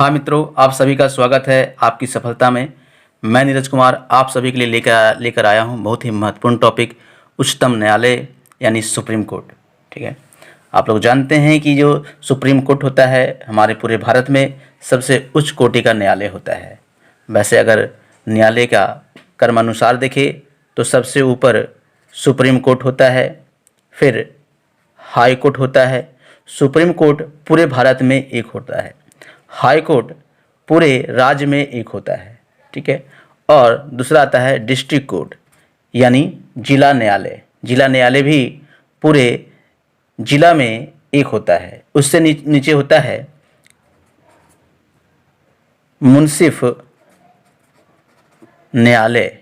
हाँ मित्रों, आप सभी का स्वागत है आपकी सफलता में। मैं नीरज कुमार आप सभी के लिए लेकर आया हूँ बहुत ही महत्वपूर्ण टॉपिक, उच्चतम न्यायालय यानी सुप्रीम कोर्ट। ठीक है, आप लोग जानते हैं कि जो सुप्रीम कोर्ट होता है हमारे पूरे भारत में सबसे उच्च कोटि का न्यायालय होता है। वैसे अगर न्यायालय का क्रमानुसार देखें तो सबसे ऊपर सुप्रीम कोर्ट होता है, फिर हाई कोर्ट होता है। सुप्रीम कोर्ट पूरे भारत में एक होता है, हाई कोर्ट पूरे राज्य में एक होता है। ठीक है, और दूसरा आता है डिस्ट्रिक्ट कोर्ट यानी जिला न्यायालय। जिला न्यायालय भी पूरे जिला में एक होता है। उससे नीचे होता है मुंसिफ न्यायालय।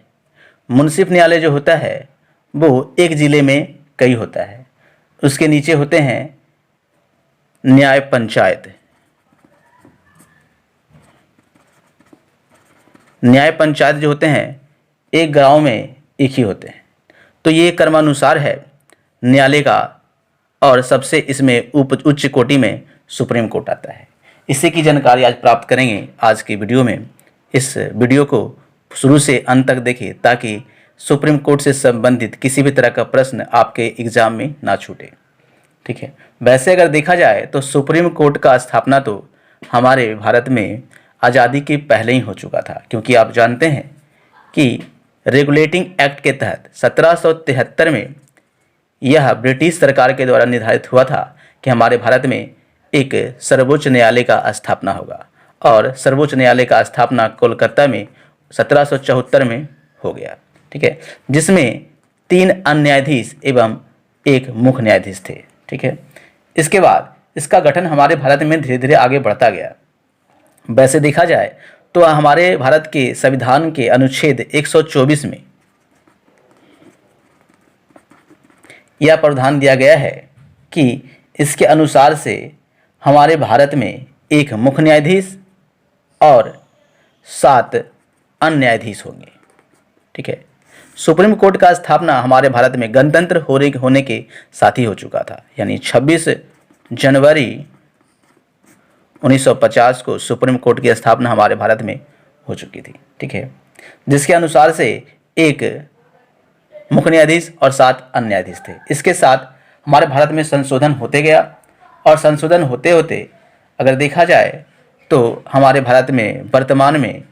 मुंसिफ न्यायालय जो होता है वो एक ज़िले में कई होता है। उसके नीचे होते हैं न्याय पंचायत। न्याय पंचायत जो होते हैं एक गांव में एक ही होते हैं। तो ये क्रमानुसार है न्यायालय का, और सबसे इसमें उच्च कोटि में सुप्रीम कोर्ट आता है। इसी की जानकारी आज प्राप्त करेंगे आज की वीडियो में। इस वीडियो को शुरू से अंत तक देखें ताकि सुप्रीम कोर्ट से संबंधित किसी भी तरह का प्रश्न आपके एग्जाम में ना छूटे। ठीक है, वैसे अगर देखा जाए तो सुप्रीम कोर्ट का स्थापना तो हमारे भारत में आज़ादी के पहले ही हो चुका था, क्योंकि आप जानते हैं कि रेगुलेटिंग एक्ट के तहत 1773 में यह ब्रिटिश सरकार के द्वारा निर्धारित हुआ था कि हमारे भारत में एक सर्वोच्च न्यायालय का स्थापना होगा, और सर्वोच्च न्यायालय का स्थापना कोलकाता में 1774 में हो गया। ठीक है, जिसमें 3 अन्य न्यायाधीश एवं 1 मुख्य न्यायाधीश थे। ठीक है, इसके बाद इसका गठन हमारे भारत में धीरे धीरे आगे बढ़ता गया। वैसे देखा जाए तो हमारे भारत के संविधान के अनुच्छेद 124 में यह प्रावधान दिया गया है कि इसके अनुसार से हमारे भारत में 1 मुख्य न्यायाधीश और 7 अन्य न्यायाधीश होंगे। ठीक है, सुप्रीम कोर्ट का स्थापना हमारे भारत में गणतंत्र होने के साथ ही हो चुका था, यानी 26 जनवरी 1950 को सुप्रीम कोर्ट की स्थापना हमारे भारत में हो चुकी थी। ठीक है, जिसके अनुसार से 1 मुख्य न्यायाधीश और 7 अन्य न्यायाधीश थे। इसके साथ हमारे भारत में संशोधन होते गया, और संशोधन होते होते अगर देखा जाए तो हमारे भारत में वर्तमान में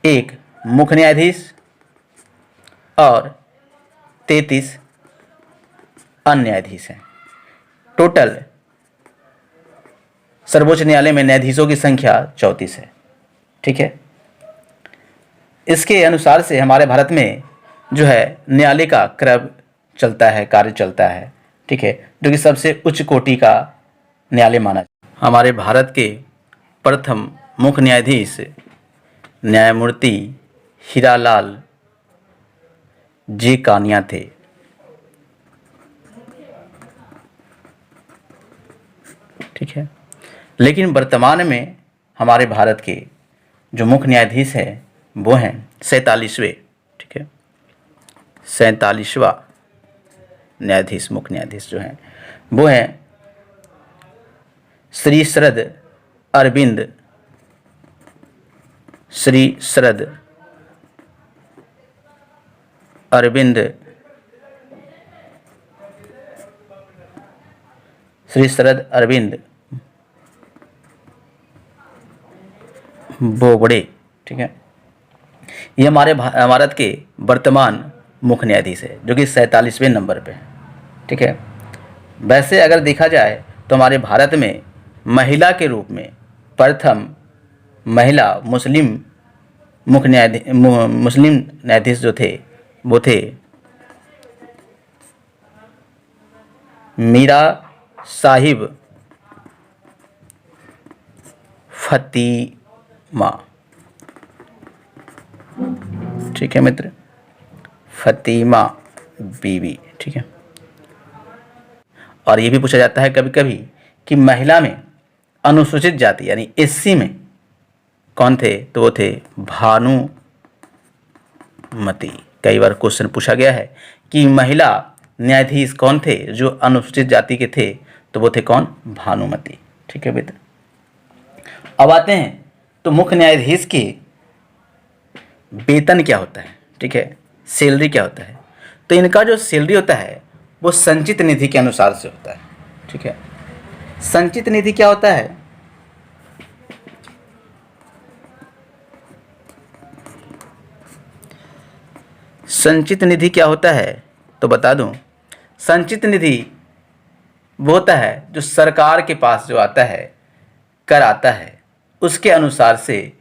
1 मुख्य न्यायाधीश और 33 अन्य न्यायाधीश हैं। टोटल सर्वोच्च न्यायालय में न्यायाधीशों की संख्या 34 है। ठीक है, इसके अनुसार से हमारे भारत में जो है न्यायालय का क्रम चलता है, कार्य चलता है। ठीक है, जो कि सबसे उच्च कोटि का न्यायालय माना जाता है। हमारे भारत के प्रथम मुख्य न्यायाधीश न्यायमूर्ति हीरालाल जे कानिया थे। ठीक है, लेकिन वर्तमान में हमारे भारत के जो मुख्य न्यायाधीश हैं वो हैं 47वें। ठीक है, 47वां न्यायाधीश, मुख्य न्यायाधीश जो हैं वो हैं श्री शरद अरविंद बोबड़े। ठीक है, ये हमारे भारत के वर्तमान मुख्य न्यायाधीश है जो कि 47वें नंबर पे है। ठीक है, वैसे अगर देखा जाए तो हमारे भारत में महिला के रूप में प्रथम महिला मुस्लिम न्यायाधीश जो थे वो थे मीरा साहिब फतीमा। ठीक है मित्र, फतीमा बीवी। ठीक है, और ये भी पूछा जाता है कभी कभी कि महिला में अनुसूचित जाति यानी एससी में कौन थे, तो वो थे भानुमति। कई बार क्वेश्चन पूछा गया है कि महिला न्यायाधीश कौन थे जो अनुसूचित जाति के थे, तो वो थे कौन, भानुमति। ठीक है मित्र, अब आते हैं तो मुख्य न्यायाधीश के वेतन क्या होता है, ठीक है, सैलरी क्या होता है। तो इनका जो सैलरी होता है वो संचित निधि के अनुसार से होता है, ठीक है। संचित निधि क्या होता है? संचित निधि क्या होता है तो बता दूं, संचित निधि वो होता है जो सरकार के पास जो आता है, कर आता है, उसके अनुसार से,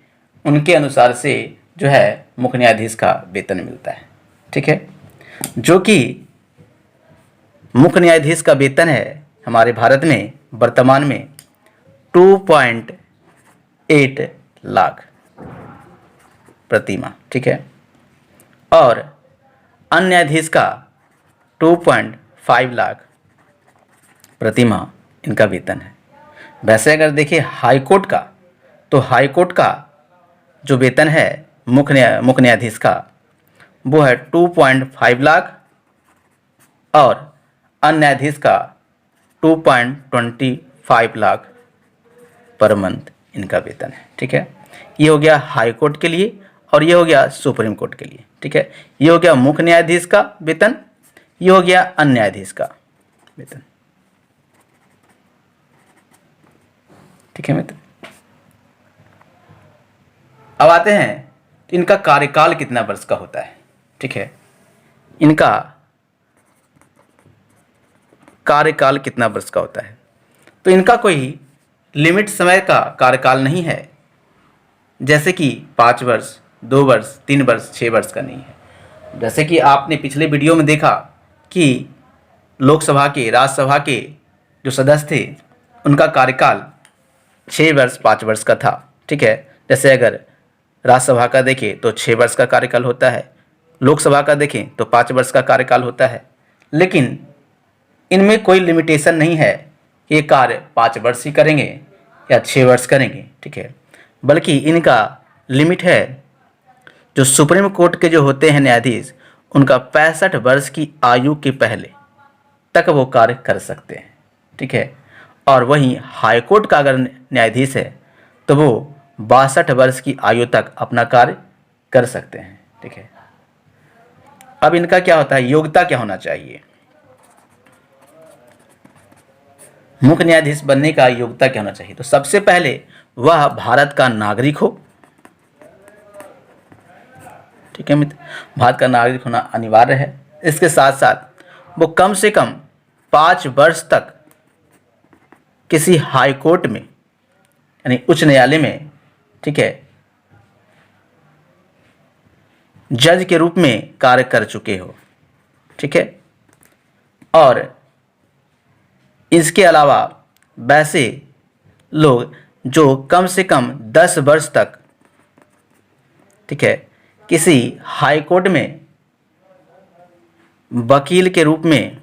उनके अनुसार से जो है मुख्य न्यायाधीश का वेतन मिलता है, ठीक है। जो कि मुख्य न्यायाधीश का वेतन है हमारे भारत में वर्तमान में 2.8 लाख प्रति माह, ठीक है। और अन्य न्यायाधीश का 2.5 लाख प्रति माह इनका वेतन है। वैसे अगर देखिए हाई कोर्ट का, तो हाई कोर्ट का जो वेतन है मुख्य न्यायाधीश का वो है 2.5 लाख और अन्य न्यायाधीश का 2.25 लाख पर मंथ इनका वेतन है, ठीक है। ये हो गया हाई कोर्ट के लिए और ये हो गया सुप्रीम कोर्ट के लिए, ठीक है। ये हो गया मुख्य न्यायाधीश का वेतन, ये हो गया अन्य न्यायाधीश का वेतन, ठीक है मित्र। अब आते हैं तो इनका कार्यकाल कितना वर्ष का होता है, ठीक है। इनका कार्यकाल कितना वर्ष का होता है, तो इनका कोई लिमिट समय का कार्यकाल नहीं है, जैसे कि 5 वर्ष, 2 वर्ष, 3 वर्ष, 6 वर्ष का नहीं है। जैसे कि आपने पिछले वीडियो में देखा कि लोकसभा के, राज्यसभा के जो सदस्य थे उनका कार्यकाल 6 वर्ष, 5 वर्ष का था, ठीक है। जैसे अगर राज्यसभा का देखें तो 6 वर्ष का कार्यकाल होता है, लोकसभा का देखें तो 5 वर्ष का कार्यकाल होता है। लेकिन इनमें कोई लिमिटेशन नहीं है ये कार्य 5 वर्ष ही करेंगे या 6 वर्ष करेंगे, ठीक है। बल्कि इनका लिमिट है, जो सुप्रीम कोर्ट के जो होते हैं न्यायाधीश, उनका 65 वर्ष की आयु के पहले तक वो कार्य कर सकते हैं, ठीक है। और वहीं हाई कोर्ट का अगर न्यायाधीश है तो वो 62 वर्ष की आयु तक अपना कार्य कर सकते हैं, ठीक है। अब इनका क्या होता है, योग्यता क्या होना चाहिए, मुख्य न्यायाधीश बनने का योग्यता क्या होना चाहिए। तो सबसे पहले वह भारत का नागरिक हो, ठीक है मित्र, भारत का नागरिक होना अनिवार्य है। इसके साथ साथ वो कम से कम 5 वर्ष तक किसी हाई कोर्ट में यानी उच्च न्यायालय में, ठीक है, जज के रूप में कार्य कर चुके हो, ठीक है। और इसके अलावा वैसे लोग जो कम से कम 10 वर्ष तक, ठीक है, किसी हाई कोर्ट में वकील के रूप में,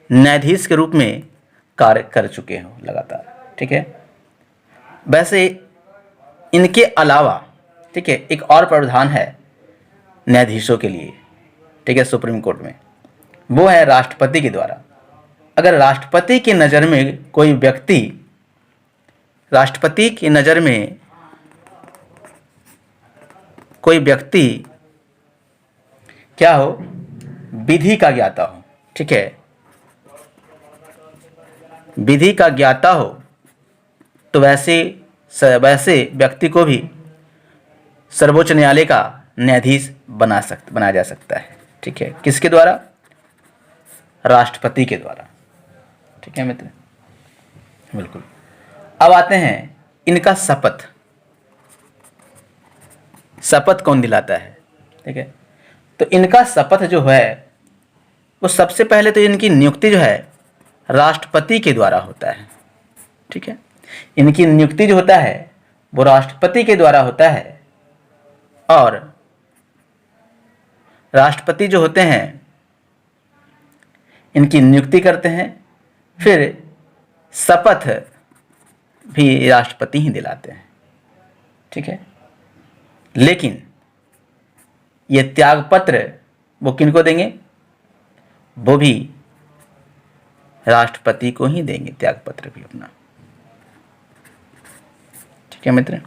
न्यायाधीश के रूप में कार्य कर चुके हो लगातार, ठीक है। वैसे इनके अलावा, ठीक है, एक और प्रावधान है न्यायाधीशों के लिए, ठीक है, सुप्रीम कोर्ट में, वो है राष्ट्रपति के द्वारा। अगर राष्ट्रपति की नज़र में कोई व्यक्ति, राष्ट्रपति की नज़र में कोई व्यक्ति क्या हो, विधि का ज्ञाता हो, ठीक है, विधि का ज्ञाता हो, तो वैसे व्यक्ति को भी सर्वोच्च न्यायालय का न्यायाधीश बनाया जा सकता है, ठीक है। किसके द्वारा? राष्ट्रपति के द्वारा, ठीक है मित्र, बिल्कुल। अब आते हैं इनका शपथ। शपथ कौन दिलाता है, ठीक है। तो इनका शपथ जो है वो सबसे पहले तो इनकी नियुक्ति जो है राष्ट्रपति के द्वारा होता है, ठीक है। इनकी नियुक्ति जो होता है वो राष्ट्रपति के द्वारा होता है। और राष्ट्रपति जो होते हैं इनकी नियुक्ति करते हैं, फिर शपथ भी राष्ट्रपति ही दिलाते हैं, ठीक है। लेकिन ये त्यागपत्र वो किनको देंगे? वो भी राष्ट्रपति को ही देंगे, त्यागपत्र भी अपना, ठीक है मित्र।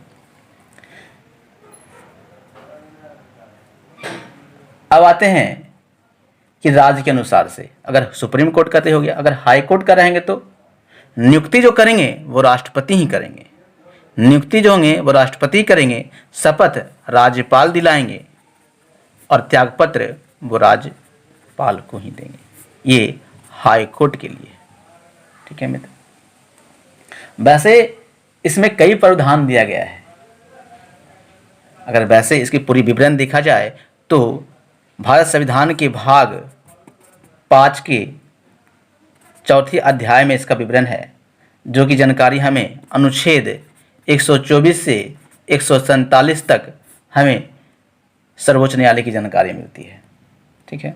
अब आते हैं कि राज्य के अनुसार से, अगर सुप्रीम कोर्ट का तो हो गया, अगर हाई कोर्ट का रहेंगे तो नियुक्ति जो करेंगे वो राष्ट्रपति ही करेंगे, नियुक्ति जो होंगे वो राष्ट्रपति करेंगे, शपथ राज्यपाल दिलाएंगे और त्यागपत्र वो राज्यपाल को ही देंगे। ये हाई कोर्ट के लिए, ठीक है मित्र। वैसे इसमें कई प्रावधान दिया गया है। अगर वैसे इसकी पूरी विवरण देखा जाए तो भारत संविधान के भाग 5 के 4थे अध्याय में इसका विवरण है, जो कि जानकारी हमें अनुच्छेद 124 से 147 तक हमें सर्वोच्च न्यायालय की जानकारी मिलती है। ठीक है,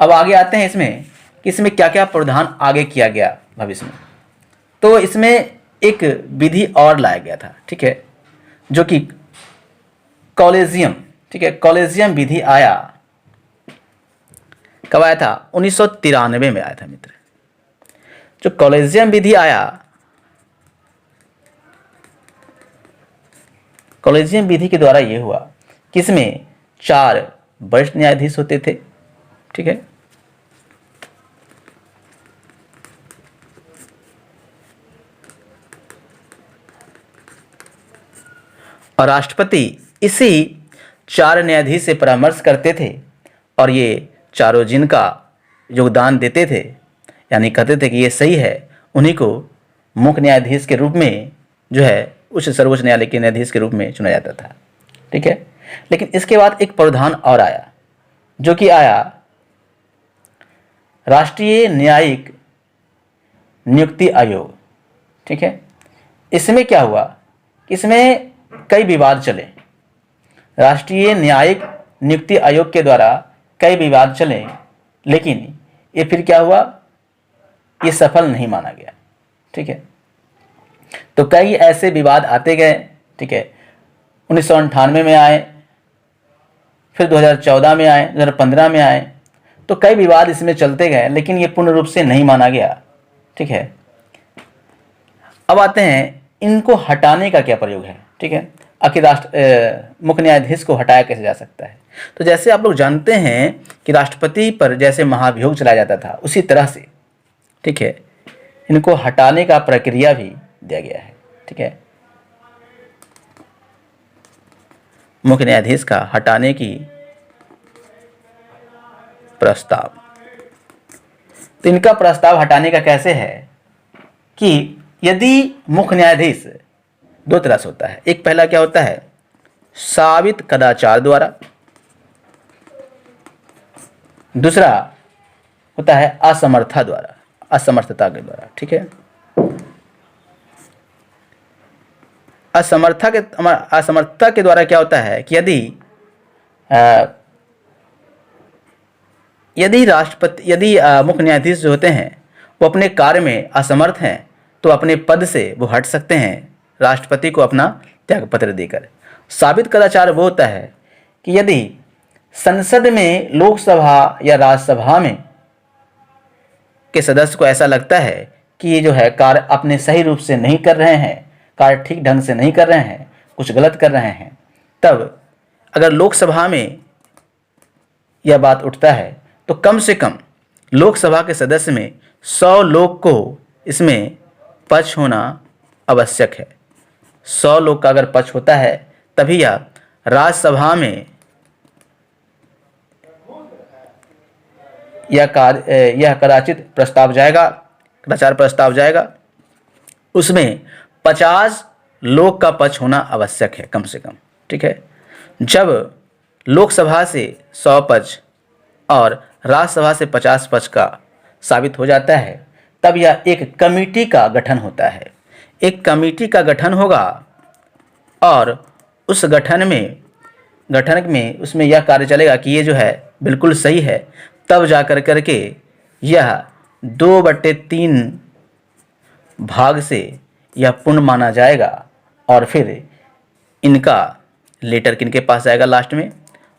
अब आगे आते हैं इसमें कि इसमें क्या क्या प्रावधान आगे किया गया भविष्य में। तो इसमें एक विधि और लाया गया था, ठीक है, जो कि कॉलेजियम, ठीक है, कॉलेजियम विधि आया, कब आया था? 1993 में आया था मित्र। जो कॉलेजियम विधि आया, कॉलेजियम विधि के द्वारा यह हुआ कि इसमें 4 वरिष्ठ न्यायाधीश होते थे, ठीक है, और राष्ट्रपति इसी 4 न्यायाधीश से परामर्श करते थे और ये चारों जिनका योगदान देते थे, यानी कहते थे कि ये सही है, उन्हीं को मुख्य न्यायाधीश के रूप में जो है उच्च सर्वोच्च न्यायालय के न्यायाधीश के रूप में चुना जाता था। ठीक है, लेकिन इसके बाद एक प्रावधान और आया, जो कि आया राष्ट्रीय न्यायिक नियुक्ति आयोग। ठीक है, इसमें क्या हुआ, इसमें कई विवाद चले। राष्ट्रीय न्यायिक नियुक्ति आयोग के द्वारा कई विवाद चले, लेकिन ये फिर क्या हुआ, ये सफल नहीं माना गया। ठीक है, तो कई ऐसे विवाद आते गए। ठीक है, 1998 में आए, फिर 2014 में आए, 2015 में आए, तो कई विवाद इसमें चलते गए, लेकिन ये पूर्ण रूप से नहीं माना गया। ठीक है, अब आते हैं इनको हटाने का क्या प्रयोग है। ठीक है, आखिर मुख्य न्यायाधीश को हटाया कैसे जा सकता है। तो जैसे आप लोग जानते हैं कि राष्ट्रपति पर जैसे महाभियोग चलाया जाता था, उसी तरह से, ठीक है, इनको हटाने का प्रक्रिया भी दिया गया है। ठीक है, मुख्य न्यायाधीश का हटाने की प्रस्ताव। तो इनका प्रस्ताव हटाने का कैसे है कि यदि मुख्य न्यायाधीश 2 तरह से होता है। एक पहला क्या होता है, साबित कदाचार द्वारा, दूसरा होता है असमर्थता द्वारा, असमर्थता के द्वारा। ठीक है, असमर्थता के द्वारा क्या होता है कि यदि मुख्य न्यायाधीश जो होते हैं वो अपने कार्य में असमर्थ हैं, तो अपने पद से वो हट सकते हैं राष्ट्रपति को अपना त्यागपत्र देकर। साबित कदाचार वो होता है कि यदि संसद में, लोकसभा या राज्यसभा में के सदस्य को ऐसा लगता है कि ये जो है कार्य अपने सही रूप से नहीं कर रहे हैं, कार्य ठीक ढंग से नहीं कर रहे हैं, कुछ गलत कर रहे हैं, तब अगर लोकसभा में यह बात उठता है तो कम से कम लोकसभा के सदस्य में 100 लोग को इसमें पक्ष होना आवश्यक है। 100 लोग का अगर पक्ष होता है तभी यह राज्यसभा में यह कदाचित प्रस्ताव जाएगा, कदाचार प्रस्ताव जाएगा, उसमें 50 लोग का पक्ष होना आवश्यक है कम से कम। ठीक है, जब लोकसभा से 100 पक्ष और राज्यसभा से 50 पक्ष का साबित हो जाता है, तब यह एक कमेटी का गठन होता है। एक कमेटी का गठन होगा और उस गठन में उसमें यह कार्य चलेगा कि ये जो है बिल्कुल सही है, तब जा करके यह 2/3 भाग से यह पूर्ण माना जाएगा और फिर इनका लेटर किनके पास जाएगा, लास्ट में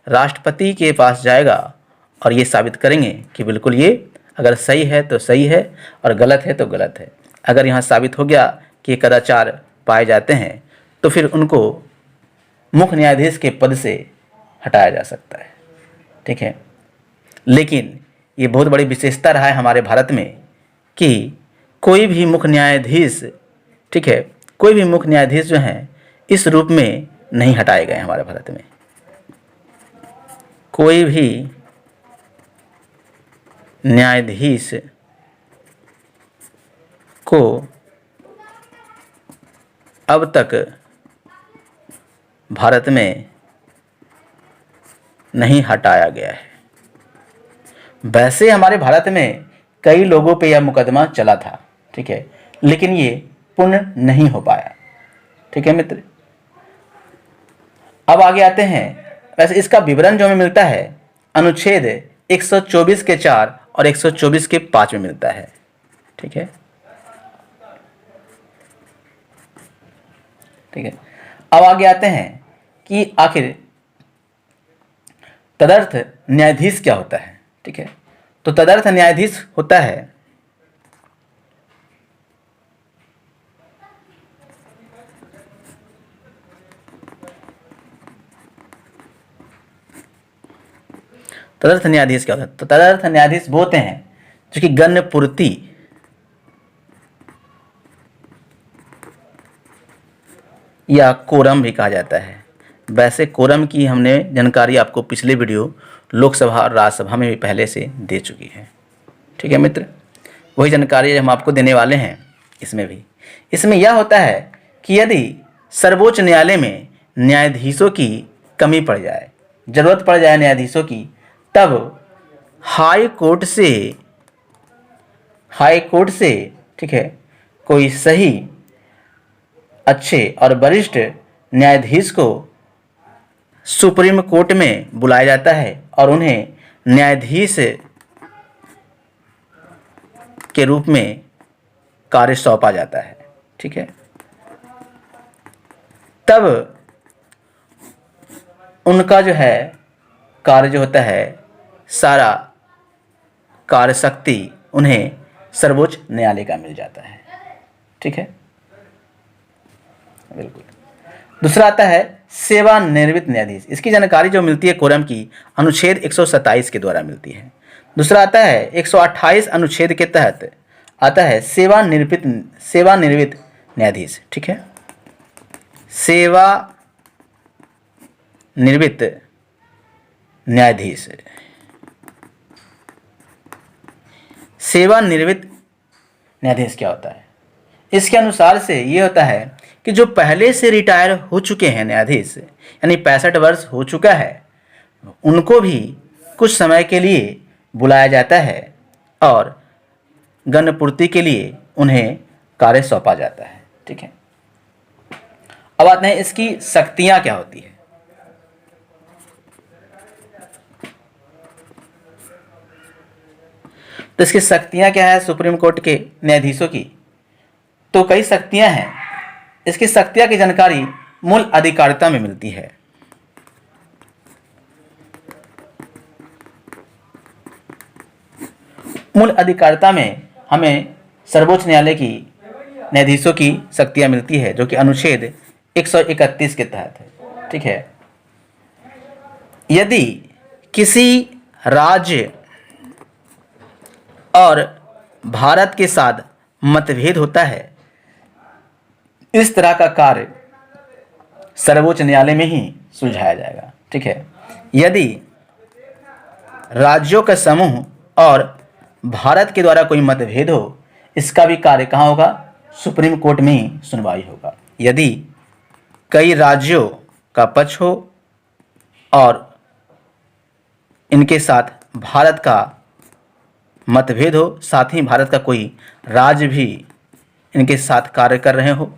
राष्ट्रपति के पास जाएगा और ये साबित करेंगे कि बिल्कुल ये अगर सही है तो सही है और गलत है तो गलत है। अगर यहाँ साबित हो गया कि कदाचार पाए जाते हैं तो फिर उनको मुख्य न्यायाधीश के पद से हटाया जा सकता है। ठीक है, लेकिन ये बहुत बड़ी विशेषता रहा है हमारे भारत में कि कोई भी मुख्य न्यायाधीश, ठीक है, कोई भी मुख्य न्यायाधीश जो हैं इस रूप में नहीं हटाए गए हमारे भारत में। कोई भी न्यायाधीश को अब तक भारत में नहीं हटाया गया है। वैसे हमारे भारत में कई लोगों पे यह मुकदमा चला था, ठीक है, लेकिन ये पूर्ण नहीं हो पाया। ठीक है मित्र, अब आगे आते हैं। वैसे इसका विवरण जो हमें मिलता है अनुच्छेद 124 के 4 और 124 के 5 में मिलता है। ठीक है, ठीक है। अब आगे आते हैं कि आखिर तदर्थ न्यायाधीश क्या होता है। ठीक है, तो तदर्थ न्यायाधीश होता है तदर्थ न्यायाधीश क्या होता है? तो तदर्थ न्यायाधीश वो होते हैं जो कि गण्य पूर्ति या कोरम भी कहा जाता है। वैसे कोरम की हमने जानकारी आपको पिछले वीडियो लोकसभा और राज्यसभा में भी पहले से दे चुकी है। ठीक है मित्र, वही जानकारी हम आपको देने वाले हैं इसमें भी। इसमें यह होता है कि यदि सर्वोच्च न्यायालय में न्यायाधीशों की कमी पड़ जाए, जरूरत पड़ जाए न्यायाधीशों की, तब हाई कोर्ट से ठीक है कोई सही अच्छे और वरिष्ठ न्यायाधीश को सुप्रीम कोर्ट में बुलाया जाता है और उन्हें न्यायाधीश के रूप में कार्य सौंपा जाता है। ठीक है, तब उनका जो है कार्य जो होता है, सारा कार्य शक्ति उन्हें सर्वोच्च न्यायालय का मिल जाता है। ठीक है, बिल्कुल। दूसरा आता है सेवानिवृत्त न्यायाधीश। इसकी जानकारी जो मिलती है कोरम की अनुच्छेद 127 के द्वारा मिलती है। दूसरा आता है 128 अनुच्छेद के तहत आता है सेवानिवृत्त न्यायाधीश। ठीक है, सेवानिवृत्त न्यायाधीश। सेवानिवृत्त न्यायाधीश क्या होता है? इसके अनुसार से ये होता है कि जो पहले से रिटायर हो चुके हैं न्यायाधीश, यानी 65 वर्ष हो चुका है, उनको भी कुछ समय के लिए बुलाया जाता है और गणपूर्ति के लिए उन्हें कार्य सौंपा जाता है। ठीक है, अब आते हैं इसकी शक्तियां क्या होती है। तो इसकी शक्तियां क्या है सुप्रीम कोर्ट के न्यायाधीशों की? तो कई शक्तियां हैं। इसकी शक्तियां की जानकारी मूल अधिकारिता में मिलती है। मूल अधिकारिता में हमें सर्वोच्च न्यायालय की न्यायाधीशों की शक्तियां मिलती है, जो कि अनुच्छेद 131 के तहत है। ठीक है, यदि किसी राज्य और भारत के साथ मतभेद होता है, इस तरह का कार्य सर्वोच्च न्यायालय में ही सुलझाया जाएगा। ठीक है, यदि राज्यों का समूह और भारत के द्वारा कोई मतभेद हो, इसका भी कार्य कहाँ होगा? सुप्रीम कोर्ट में ही सुनवाई होगा। यदि कई राज्यों का पक्ष हो और इनके साथ भारत का मतभेद हो, साथ ही भारत का कोई राज्य भी इनके साथ कार्य कर रहे हो,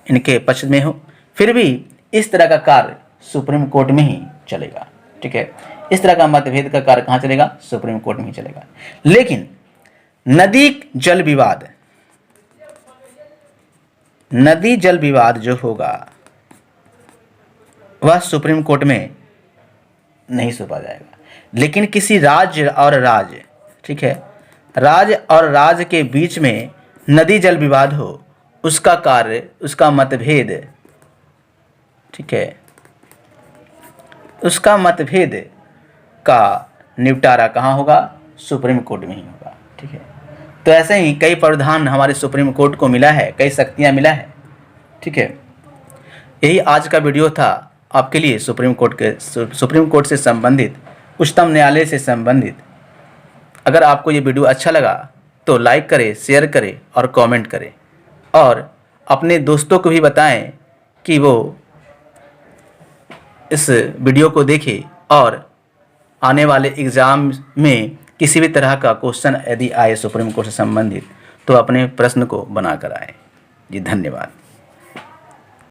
इनके पक्ष में हो, फिर भी इस तरह का कार्य सुप्रीम कोर्ट में ही चलेगा। ठीक है, इस तरह का मतभेद का कार्य कहाँ चलेगा? सुप्रीम कोर्ट में ही चलेगा। लेकिन नदी जल विवाद जो होगा वह सुप्रीम कोर्ट में नहीं सौंपा जाएगा। लेकिन किसी राज्य और राज्य, ठीक है, राज्य और राज्य के बीच में नदी जल विवाद हो, उसका कार्य, उसका मतभेद ठीक है, उसका मतभेद का निपटारा कहाँ होगा? सुप्रीम कोर्ट में ही होगा। ठीक है, तो ऐसे ही कई प्रावधान हमारे सुप्रीम कोर्ट को मिला है, कई शक्तियाँ मिला है। ठीक है, यही आज का वीडियो था आपके लिए सुप्रीम कोर्ट से संबंधित, उच्चतम न्यायालय से संबंधित। अगर आपको ये वीडियो अच्छा लगा तो लाइक करें, शेयर करें और कमेंट करें, और अपने दोस्तों को भी बताएं कि वो इस वीडियो को देखें, और आने वाले एग्ज़ाम में किसी भी तरह का क्वेश्चन यदि आए सुप्रीम कोर्ट से संबंधित तो अपने प्रश्न को बना कर आए। जी धन्यवाद।